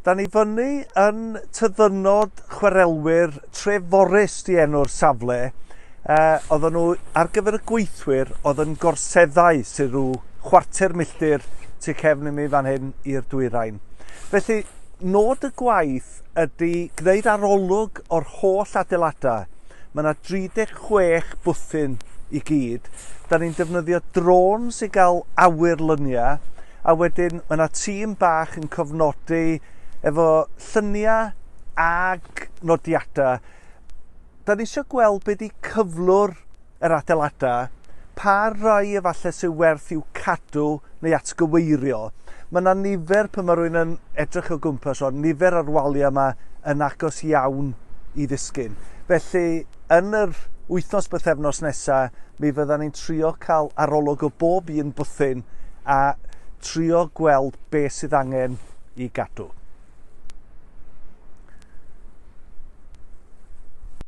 Da ni fyny yn tyddynod chwarelwyr Treforys di enw'r safle. Oedden nhw ar gyfer y gweithwyr oedd yn gorseddau sydd rhyw chwarter milltir tu cefn i mi fan hyn i'r dwyrain. Felly, nod y gwaith ydy gwneud arolwg o'r holl adeiladau. Mae yna 36 bwthyn i gyd. Da ni'n defnyddio drons i gael awyrlyniau, a wedyn mae yna tîm bach yn cofnodi efo lluniau ag nodiadau. Da ni eisiau gweld beth di cyflwr yr adeiladau, pa rai efallai sy'n werth i'w cadw neu atgyweirio. Mae yna nifer pan mae rhywun yn edrych o gwmpas o nifer o'r waliau yma yn agos iawn i ddisgyn. Felly, yn yr wythnos bythefnos nesaf, mi fyddan ni'n trio cael arolwg o bob un bwthyn a trio gweld beth sydd angen i gadw.